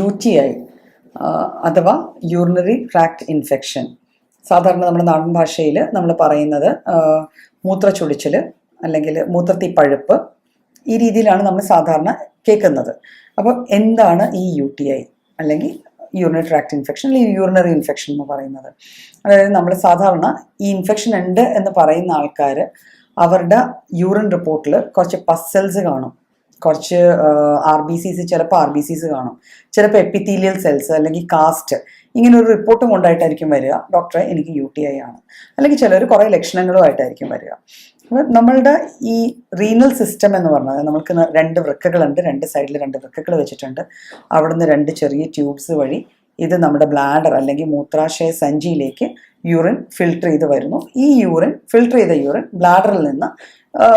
UTI അഥവാ urinary tract infection. സാധാരണ നമ്മുടെ നാടൻ ഭാഷയിൽ നമ്മൾ പറയുന്നത് മൂത്രച്ചൊടിച്ചിൽ അല്ലെങ്കിൽ മൂത്രത്തിൽ പഴുപ്പ്, ഈ രീതിയിലാണ് നമ്മൾ സാധാരണ കേൾക്കുന്നത്. അപ്പം എന്താണ് ഈ UTI അല്ലെങ്കിൽ യൂറിനറി ട്രാക്ട് ഇൻഫെക്ഷൻ അല്ലെങ്കിൽ യൂറിനറി ഇൻഫെക്ഷൻ എന്ന് പറയുന്നത്? അതായത് നമ്മൾ സാധാരണ ഈ ഇൻഫെക്ഷൻ ഉണ്ട് എന്ന് പറയുന്ന ആൾക്കാർ അവരുടെ യൂറിൻ റിപ്പോർട്ടിൽ കുറച്ച് പസ്സൽസ് കാണും, കുറച്ച് RBCs, ചിലപ്പോൾ RBCs കാണും, ചിലപ്പോൾ എപ്പിത്തീലിയൽ സെൽസ് അല്ലെങ്കിൽ കാസ്റ്റ്, ഇങ്ങനെ ഒരു റിപ്പോർട്ടും കൊണ്ടായിട്ടായിരിക്കും വരിക, ഡോക്ടറെ എനിക്ക് UTI ആണ്. അല്ലെങ്കിൽ ചിലർ കുറേ ലക്ഷണങ്ങളുമായിട്ടായിരിക്കും വരിക. അപ്പോൾ നമ്മളുടെ ഈ റീനൽ സിസ്റ്റം എന്ന് പറഞ്ഞാൽ നമുക്ക് 2 വൃക്കകളുണ്ട്, 2 സൈഡിൽ 2 വൃക്കകൾ വെച്ചിട്ടുണ്ട്. അവിടുന്ന് 2 ചെറിയ ട്യൂബ്സ് വഴി ഇത് നമ്മുടെ ബ്ലാഡർ അല്ലെങ്കിൽ മൂത്രാശയ സഞ്ചിയിലേക്ക് യൂറിൻ ഫിൽട്ടർ ചെയ്ത് വരുന്നു. ഈ ഫിൽട്ടർ ചെയ്ത യൂറിൻ ബ്ലാഡറിൽ നിന്ന്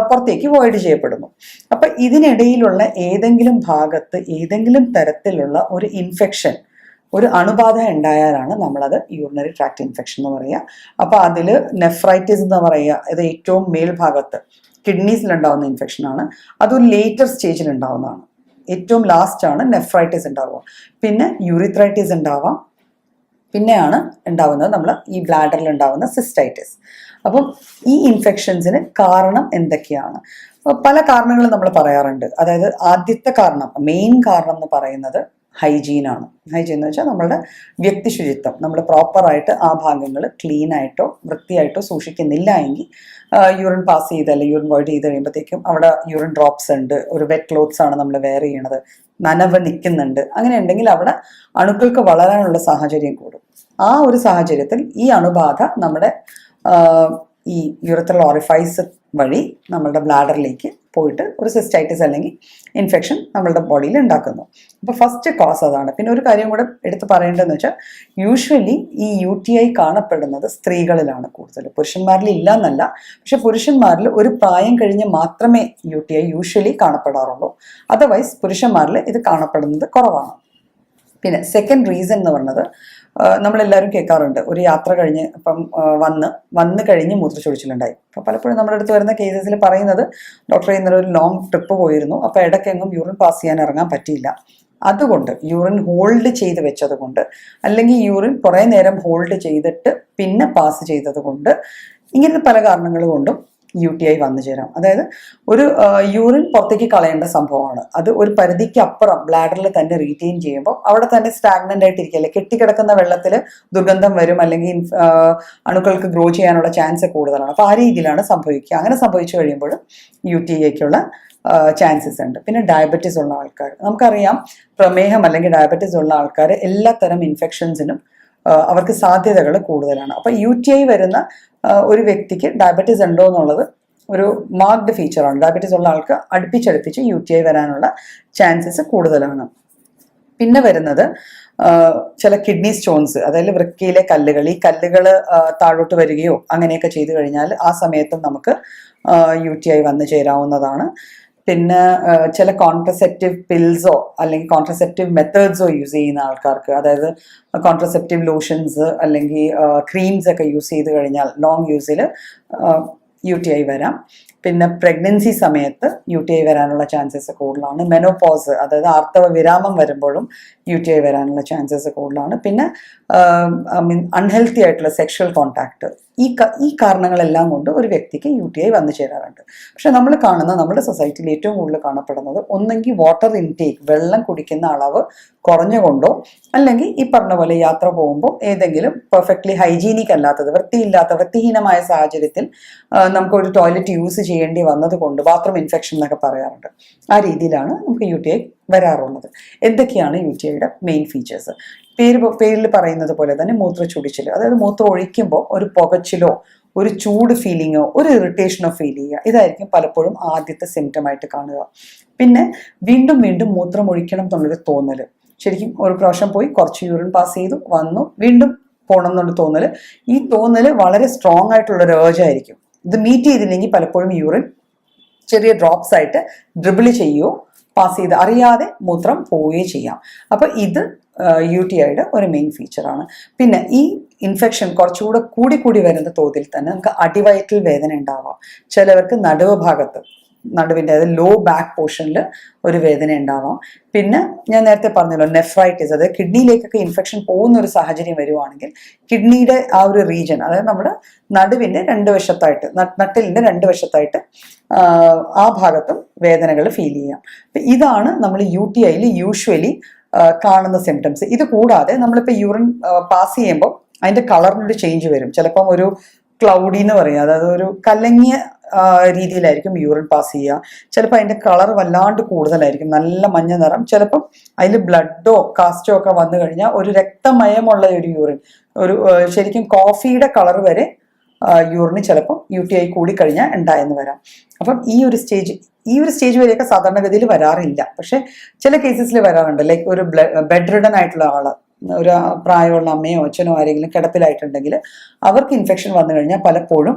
പുറത്തേക്ക് വോയിഡ് ചെയ്യപ്പെടുന്നു. അപ്പം ഇതിനിടയിലുള്ള ഏതെങ്കിലും ഭാഗത്ത് ഏതെങ്കിലും തരത്തിലുള്ള ഒരു ഇൻഫെക്ഷൻ, ഒരു അണുബാധ ഉണ്ടായാലാണ് നമ്മളത് യൂറിനറി ട്രാക്ട് ഇൻഫെക്ഷൻ എന്ന് പറയുക. അപ്പോൾ അതിൽ നെഫ്രൈറ്റിസ് എന്ന് പറയുക, ഇത് ഏറ്റവും മേൽഭാഗത്ത് കിഡ്നീസിലുണ്ടാവുന്ന ഇൻഫെക്ഷനാണ്. അതൊരു ലേറ്റർ സ്റ്റേജിൽ ഉണ്ടാവുന്നതാണ്. ഏറ്റവും ലാസ്റ്റാണ് നെഫ്രൈറ്റിസ് ഉണ്ടാവുക. പിന്നെ യൂറിത്രൈറ്റിസ് ഉണ്ടാവാം. പിന്നെയാണ് ഉണ്ടാവുന്നത് നമ്മൾ ഈ ബ്ലാഡറിൽ ഉണ്ടാവുന്ന സിസ്റ്റൈറ്റിസ്. അപ്പം ഈ ഇൻഫെക്ഷൻസിന് കാരണം എന്തൊക്കെയാണ്? പല കാരണങ്ങളും നമ്മൾ പറയാറുണ്ട്. അതായത് ആദ്യത്തെ കാരണം, മെയിൻ കാരണം എന്ന് പറയുന്നത് ഹൈജീനാണ്. ഹൈജീൻ എന്ന് വെച്ചാൽ നമ്മളുടെ വ്യക്തി ശുചിത്വം. നമ്മൾ പ്രോപ്പറായിട്ട് ആ ഭാഗങ്ങൾ ക്ലീനായിട്ടോ വൃത്തിയായിട്ടോ സൂക്ഷിക്കുന്നില്ല എങ്കിൽ യൂറിൻ പാസ് ചെയ്ത് അല്ലെങ്കിൽ യൂറിൻ വോയിഡ് ചെയ്ത് കഴിയുമ്പോഴത്തേക്കും അവിടെ യൂറിൻ ഡ്രോപ്സ് ഉണ്ട്, ഒരു വെറ്റ് ക്ലോത്ത്സ് ആണ് നമ്മൾ വെയർ ചെയ്യണത്, നനവ് നിൽക്കുന്നുണ്ട്, അങ്ങനെ ഉണ്ടെങ്കിൽ അവിടെ അണുക്കൾക്ക് വളരാനുള്ള സാഹചര്യം കൂടും. ആ ഒരു സാഹചര്യത്തിൽ ഈ അണുബാധ നമ്മുടെ ഈ യൂറിത്രൽ ഓറിഫൈസ് വഴി നമ്മളുടെ ബ്ലാഡറിലേക്ക് പോയിട്ട് ഒരു സിസ്റ്റൈറ്റിസ് അല്ലെങ്കിൽ ഇൻഫെക്ഷൻ നമ്മളുടെ ബോഡിയിൽ ഉണ്ടാക്കുന്നു. അപ്പോൾ ഫസ്റ്റ് കോസ് അതാണ്. പിന്നെ ഒരു കാര്യം കൂടെ എടുത്ത് പറയേണ്ടതെന്ന് വെച്ചാൽ, യൂഷ്വലി ഈ UTI കാണപ്പെടുന്നത് സ്ത്രീകളിലാണ് കൂടുതൽ, പുരുഷന്മാരിൽ ഇല്ല എന്നല്ല. പക്ഷെ പുരുഷന്മാരിൽ ഒരു പ്രായം കഴിഞ്ഞ് മാത്രമേ UTI യൂഷ്വലി കാണപ്പെടാറുള്ളൂ. അതർവൈസ് പുരുഷന്മാരിൽ ഇത് കാണപ്പെടുന്നത് കുറവാണ്. പിന്നെ സെക്കൻഡ് റീസൺ എന്ന് പറയുന്നത്, നമ്മളെല്ലാവരും കേൾക്കാറുണ്ട്, ഒരു യാത്ര കഴിഞ്ഞ് ഇപ്പം വന്ന് കഴിഞ്ഞ് മൂത്രച്ചൊടിച്ചിലുണ്ടായി. അപ്പോൾ പലപ്പോഴും നമ്മുടെ അടുത്ത് വരുന്ന കേസസിൽ പറയുന്നത്, ഡോക്ടറെ ഇന്നലെ ഒരു ലോങ് ട്രിപ്പ് പോയിരുന്നു, അപ്പോൾ ഇടയ്ക്കെങ്ങും യൂറിൻ പാസ് ചെയ്യാൻ ഇറങ്ങാൻ പറ്റിയില്ല, അതുകൊണ്ട് യൂറിൻ ഹോൾഡ് ചെയ്ത് വെച്ചത് കൊണ്ട്, അല്ലെങ്കിൽ യൂറിൻ കുറേ നേരം ഹോൾഡ് ചെയ്തിട്ട് പിന്നെ പാസ് ചെയ്തത് കൊണ്ട്, ഇങ്ങനെ പല കാരണങ്ങൾ കൊണ്ടും UTI വന്നു ചേരാം. അതായത് ഒരു യൂറിൻ പുറത്തേക്ക് കളയേണ്ട സംഭവമാണ്, അത് ഒരു പരിധിക്ക് അപ്പുറം ബ്ലാഡറിൽ തന്നെ റീറ്റെയിൻ ചെയ്യുമ്പോൾ അവിടെ തന്നെ സ്റ്റാഗ്നൻ്റ് ആയിട്ടിരിക്കുകയല്ലേ, കെട്ടിക്കിടക്കുന്ന വെള്ളത്തിൽ ദുർഗന്ധം വരും, അല്ലെങ്കിൽ അണുക്കൾക്ക് ഗ്രോ ചെയ്യാനുള്ള ചാൻസ് കൂടുതലാണ്. അപ്പോൾ ആ രീതിയിലാണ് സംഭവിക്കുക. അങ്ങനെ സംഭവിച്ചു കഴിയുമ്പോൾ UTIക്കുള്ള ചാൻസസ് ഉണ്ട്. പിന്നെ ഡയബറ്റീസ് ഉള്ള ആൾക്കാർ, നമുക്കറിയാം പ്രമേഹം അല്ലെങ്കിൽ ഡയബറ്റീസ് ഉള്ള ആൾക്കാർ എല്ലാത്തരം ഇൻഫെക്ഷൻസിനും അവർക്ക് സാധ്യതകൾ കൂടുതലാണ്. അപ്പോൾ UTI വരുന്ന ഒരു വ്യക്തിക്ക് ഡയബറ്റീസ് ഉണ്ടോ എന്നുള്ളത് ഒരു മാർക്ക്ഡ് ഫീച്ചറാണ്. ഡയബറ്റീസ് ഉള്ള ആൾക്ക് അടുപ്പിച്ചടുപ്പിച്ച് UTI വരാനുള്ള ചാൻസസ് കൂടുതലാണ്. പിന്നെ വരുന്നത് ചില കിഡ്നി സ്റ്റോൺസ്, അതായത് വൃക്കയിലെ കല്ലുകൾ, ഈ കല്ലുകൾ താഴോട്ട് വരികയോ അങ്ങനെയൊക്കെ ചെയ്തു കഴിഞ്ഞാൽ ആ സമയത്തും നമുക്ക് UTI വന്നു ചേരാവുന്നതാണ്. പിന്നെ ചില കോൺട്രസെപ്റ്റീവ് പിൽസോ അല്ലെങ്കിൽ കോൺട്രസെപ്റ്റീവ് മെത്തേഡ്സോ യൂസ് ചെയ്യുന്ന ആൾക്കാർക്ക്, അതായത് കോൺട്രസെപ്റ്റീവ് ലോഷൻസ് അല്ലെങ്കിൽ ക്രീംസ് ഒക്കെ യൂസ് ചെയ്ത് കഴിഞ്ഞാൽ ലോങ് യൂസിൽ UTI വരാം. പിന്നെ പ്രഗ്നൻസി സമയത്ത് UTI വരാനുള്ള ചാൻസസ് കൂടുതലാണ്. മെനോപോസ്, അതായത് ആർത്തവ വിരാമം വരുമ്പോഴും UTI വരാനുള്ള ചാൻസസ് കൂടുതലാണ്. പിന്നെ അൺഹെൽത്തി ആയിട്ടുള്ള സെക്ഷൽ കോണ്ടാക്ട്, ഈ കാരണങ്ങളെല്ലാം കൊണ്ട് ഒരു വ്യക്തിക്ക് UTI വന്നു ചേരാറുണ്ട്. പക്ഷെ നമ്മൾ കാണുന്ന നമ്മുടെ സൊസൈറ്റിയിൽ ഏറ്റവും കൂടുതൽ കാണപ്പെടുന്നത് ഒന്നെങ്കിൽ വാട്ടർ ഇൻടേക്ക്, വെള്ളം കുടിക്കുന്ന അളവ് കുറഞ്ഞുകൊണ്ടോ, അല്ലെങ്കിൽ ഈ പറഞ്ഞ പോലെ യാത്ര പോകുമ്പോൾ ഏതെങ്കിലും പെർഫെക്റ്റ്ലി ഹൈജീനിക് അല്ലാത്തത്, വൃത്തിഹീനമായ സാഹചര്യത്തിൽ നമുക്കൊരു ടോയ്ലറ്റ് യൂസ് ചെയ്യേണ്ടി വന്നത് കൊണ്ട്, ബാത്റൂം ഇൻഫെക്ഷൻ എന്നൊക്കെ പറയാറുണ്ട്, ആ രീതിയിലാണ് നമുക്ക് UTI വരാറുള്ളത്. എന്തൊക്കെയാണ് UTIയുടെ മെയിൻ ഫീച്ചേഴ്സ്? പേരിൽ പറയുന്നത് പോലെ തന്നെ മൂത്രച്ചൊടിച്ചിൽ, അതായത് മൂത്രം ഒഴിക്കുമ്പോൾ ഒരു പുകച്ചിലോ ഒരു ചൂട് ഫീലിങ്ങോ ഒരു ഇറിറ്റേഷനോ ഫീൽ ചെയ്യുക, ഇതായിരിക്കും പലപ്പോഴും ആദ്യത്തെ സിംറ്റം ആയിട്ട് കാണുക. പിന്നെ വീണ്ടും വീണ്ടും മൂത്രം ഒഴിക്കണം എന്നുള്ളൊരു തോന്നൽ, ശരിക്കും ഒരു പ്രാവശ്യം പോയി കുറച്ച് യൂറിൻ പാസ് ചെയ്തു വന്നു വീണ്ടും പോകണം എന്നുള്ള തോന്നൽ, ഈ തോന്നൽ വളരെ സ്ട്രോങ് ആയിട്ടുള്ളൊരു ഏർജായിരിക്കും. ഇത് മീറ്റ് ചെയ്തില്ലെങ്കിൽ പലപ്പോഴും യൂറിൻ ചെറിയ ഡ്രോപ്സ് ആയിട്ട് ഡ്രിബിൾ ചെയ്യുകയോ പാസ് ചെയ്ത് അറിയാതെ മൂത്രം പോവുകയോ ചെയ്യാം. അപ്പോൾ ഇത് UTIയുടെ ഒരു മെയിൻ ഫീച്ചറാണ്. പിന്നെ ഈ ഇൻഫെക്ഷൻ കുറച്ചുകൂടി കൂടി വരുന്ന തോതിൽ തന്നെ നമുക്ക് അടിവയറ്റിൽ വേദന ഉണ്ടാവാം. ചിലവർക്ക് നടുവ് ഭാഗത്ത് നടുവിൻ്റെ അതായത് ലോ ബാക്ക് പോർഷനിൽ ഒരു വേദന ഉണ്ടാവാം. പിന്നെ ഞാൻ നേരത്തെ പറഞ്ഞല്ലോ നെഫ്രൈറ്റിസ്, അതായത് കിഡ്നിയിലേക്കൊക്കെ ഇൻഫെക്ഷൻ പോകുന്ന ഒരു സാഹചര്യം വരുവാണെങ്കിൽ കിഡ്നിയുടെ ആ ഒരു റീജിയൻ, അതായത് നമ്മുടെ നടുവിൻ്റെ രണ്ട് വശത്തായിട്ട്, നട്ടിലിൻ്റെ രണ്ട് വശത്തായിട്ട് ആ ഭാഗത്തും വേദനകൾ ഫീൽ ചെയ്യാം. അപ്പം ഇതാണ് നമ്മൾ UTIയിൽ യൂഷ്വലി കാണുന്ന സിംറ്റംസ്. ഇത് കൂടാതെ നമ്മളിപ്പോൾ യൂറിൻ പാസ് ചെയ്യുമ്പോൾ അതിൻ്റെ കളറിനൊരു ചേഞ്ച് വരും. ചിലപ്പം ഒരു ക്ലൗഡി എന്ന് പറയും, അതായത് ഒരു കലങ്ങിയ രീതിയിലായിരിക്കും യൂറിൻ പാസ് ചെയ്യുക. ചിലപ്പോൾ അതിൻ്റെ കളർ വല്ലാണ്ട് കൂടുതലായിരിക്കും, നല്ല മഞ്ഞ നിറം. ചിലപ്പം അതിൽ ബ്ലഡോ കാസ്റ്റോ ഒക്കെ വന്നു കഴിഞ്ഞാൽ ഒരു രക്തമയമുള്ള ഒരു യൂറിൻ, ഒരു ശരിക്കും കോഫിയുടെ കളർ വരെ യൂറിന് ചിലപ്പം UTI കൂടി കഴിഞ്ഞാൽ ഉണ്ടായെന്ന് വരാം. അപ്പം ഈ ഒരു സ്റ്റേജ് വരെയൊക്കെ സാധാരണഗതിയിൽ വരാറില്ല. പക്ഷെ ചില കേസസിൽ വരാറുണ്ട്. ലൈക്ക് ഒരു ബെഡ് റിഡൻ ആയിട്ടുള്ള ആള്, ഒരു പ്രായമുള്ള അമ്മയോ അച്ഛനോ ആരെങ്കിലും കിടപ്പിലായിട്ടുണ്ടെങ്കിൽ അവർക്ക് ഇൻഫെക്ഷൻ വന്നു കഴിഞ്ഞാൽ പലപ്പോഴും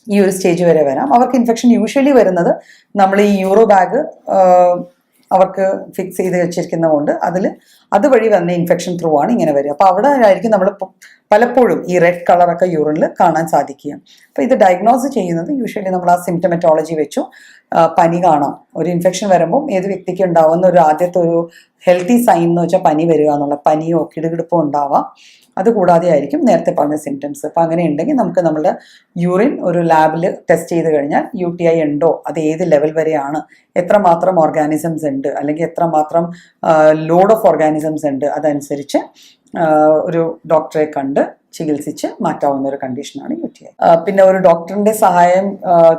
ഈ ഒരു സ്റ്റേജ് വരെ വരാം. അവർക്ക് ഇൻഫെക്ഷൻ യൂഷ്വലി വരുന്നത് നമ്മൾ ഈ യൂറോ ബാഗ് അവർക്ക് ഫിക്സ് ചെയ്ത് വെച്ചിരിക്കുന്നതുകൊണ്ട് അതുവഴി വന്ന ഇൻഫെക്ഷൻ ത്രൂ ആണ് ഇങ്ങനെ വരിക. അപ്പോൾ അവിടെ ആയിരിക്കും നമ്മൾ പലപ്പോഴും ഈ റെഡ് കളറൊക്കെ യൂറിനിൽ കാണാൻ സാധിക്കുക. അപ്പോൾ ഇത് ഡയഗ്നോസ് ചെയ്യുന്നത് യൂഷ്വലി നമ്മൾ ആ സിംറ്റമറ്റോളജി വെച്ചു പനി കാണാം. ഒരു ഇൻഫെക്ഷൻ വരുമ്പോൾ ഏത് വ്യക്തിക്ക് ഉണ്ടാവുന്ന ഒരു ആദ്യത്തെ ഒരു ഹെൽത്തി സൈൻ എന്ന് വെച്ചാൽ പനി വരിക എന്നുള്ള, പനിയോ കിടുകിടുപ്പോ ഉണ്ടാവാം. അതുകൂടാതെ ആയിരിക്കും നേരത്തെ പറഞ്ഞ സിംറ്റംസ്. അപ്പം അങ്ങനെ ഉണ്ടെങ്കിൽ നമുക്ക് നമ്മുടെ യൂറിൻ ഒരു ലാബിൽ ടെസ്റ്റ് ചെയ്ത് കഴിഞ്ഞാൽ UTI ഉണ്ടോ, അത് ഏത് ലെവൽ വരെയാണ്, എത്രമാത്രം ഓർഗാനിസംസ് ഉണ്ട്, അല്ലെങ്കിൽ എത്രമാത്രം ലോഡ് ഓഫ് ഓർഗാനിസംസ് ഉണ്ട്, അതനുസരിച്ച് ഒരു ഡോക്ടറെ കണ്ട് ചികിത്സിച്ച് മാറ്റാവുന്ന ഒരു കണ്ടീഷനാണ് UTI. പിന്നെ ഒരു ഡോക്ടറിന്റെ സഹായം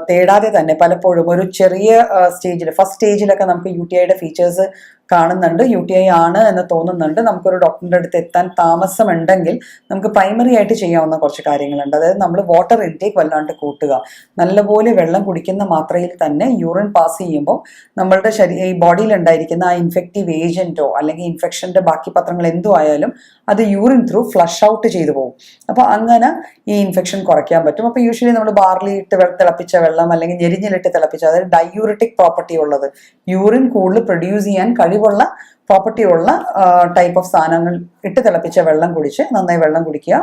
തേടാതെ തന്നെ പലപ്പോഴും ഒരു ചെറിയ സ്റ്റേജിൽ, ഫസ്റ്റ് സ്റ്റേജിലൊക്കെ നമുക്ക് UTIയുടെ ഫീച്ചേഴ്സ് കാണുന്നുണ്ട്, UTI ആണ് എന്ന് തോന്നുന്നുണ്ട്. നമുക്കൊരു ഡോക്ടറിൻ്റെ അടുത്ത് എത്താൻ താമസമുണ്ടെങ്കിൽ നമുക്ക് പ്രൈമറി ആയിട്ട് ചെയ്യാവുന്ന കുറച്ച് കാര്യങ്ങളുണ്ട്. അതായത് നമ്മൾ വാട്ടർ ഇൻടേക്ക് വല്ലാണ്ട് കൂട്ടുക. നല്ലപോലെ വെള്ളം കുടിക്കുന്ന മാത്രയിൽ തന്നെ യൂറിൻ പാസ് ചെയ്യുമ്പോൾ നമ്മളുടെ ഈ ബോഡിയിൽ ഉണ്ടായിരിക്കുന്ന ആ ഇൻഫെക്റ്റീവ് ഏജന്റോ അല്ലെങ്കിൽ ഇൻഫെക്ഷൻ്റെ ബാക്കി പത്രങ്ങൾ എന്തോ ആയാലും അത് യൂറിൻ ത്രൂ ഫ്ലഷ് ഔട്ട് ചെയ്തു പോകും. അപ്പോൾ അങ്ങനെ ഈ ഇൻഫെക്ഷൻ കുറയ്ക്കാൻ പറ്റും. അപ്പോൾ യൂഷ്വലി നമ്മൾ ബാർലിയിട്ട് തിളപ്പിച്ച വെള്ളം അല്ലെങ്കിൽ ഞെരിഞ്ഞിലിട്ട് തിളപ്പിച്ച, അതായത് ഡയൂറിറ്റിക് പ്രോപ്പർട്ടി ഉള്ളത്, യൂറിൻ കൂടുതൽ പ്രൊഡ്യൂസ് ചെയ്യാൻ കഴിവുള്ള പ്രോപ്പർട്ടി ഉള്ള ടൈപ്പ് ഓഫ് സാധനങ്ങൾ ഇട്ട് തിളപ്പിച്ച വെള്ളം കുടിച്ച് നന്നായി വെള്ളം കുടിക്കുക.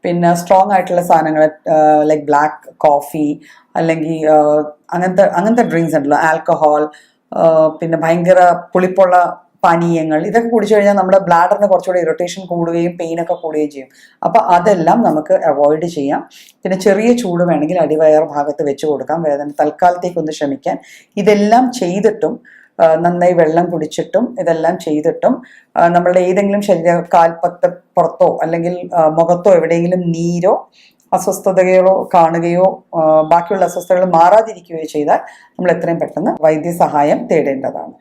പിന്നെ സ്ട്രോങ് ആയിട്ടുള്ള സാധനങ്ങൾ ലൈക്ക് ബ്ലാക്ക് കോഫി അല്ലെങ്കിൽ അങ്ങനത്തെ ഡ്രിങ്ക്സ് ഉണ്ടല്ലോ, ആൽക്കഹോൾ, പിന്നെ ഭയങ്കര പുളിപ്പുള്ള പാനീയങ്ങൾ, ഇതൊക്കെ കുടിച്ചു കഴിഞ്ഞാൽ നമ്മുടെ ബ്ലാഡറിന് കുറച്ചുകൂടി ഇറിറ്റേഷൻ കൂടുകയും പെയിനൊക്കെ കൂടുകയും ചെയ്യും. അപ്പോൾ അതെല്ലാം നമുക്ക് അവോയ്ഡ് ചെയ്യാം. പിന്നെ ചെറിയ ചൂട് വേണമെങ്കിൽ അടിവയർ ഭാഗത്ത് വെച്ച് കൊടുക്കാം, വേദന തൽക്കാലത്തേക്കൊന്ന് ശമിക്കാൻ. ഇതെല്ലാം ചെയ്തിട്ടും നന്നായി വെള്ളം കുടിച്ചിട്ടും ഇതെല്ലാം ചെയ്തിട്ടും നമ്മളുടെ ഏതെങ്കിലും കാൽപ്പത്ത് പുറത്തോ അല്ലെങ്കിൽ മുഖത്തോ എവിടെയെങ്കിലും നീരോ അസ്വസ്ഥതകളോ കാണുകയോ ബാക്കിയുള്ള അസ്വസ്ഥതകൾ മാറാതിരിക്കുകയോ ചെയ്താൽ നമ്മൾ എത്രയും പെട്ടെന്ന് വൈദ്യസഹായം തേടേണ്ടതാണ്.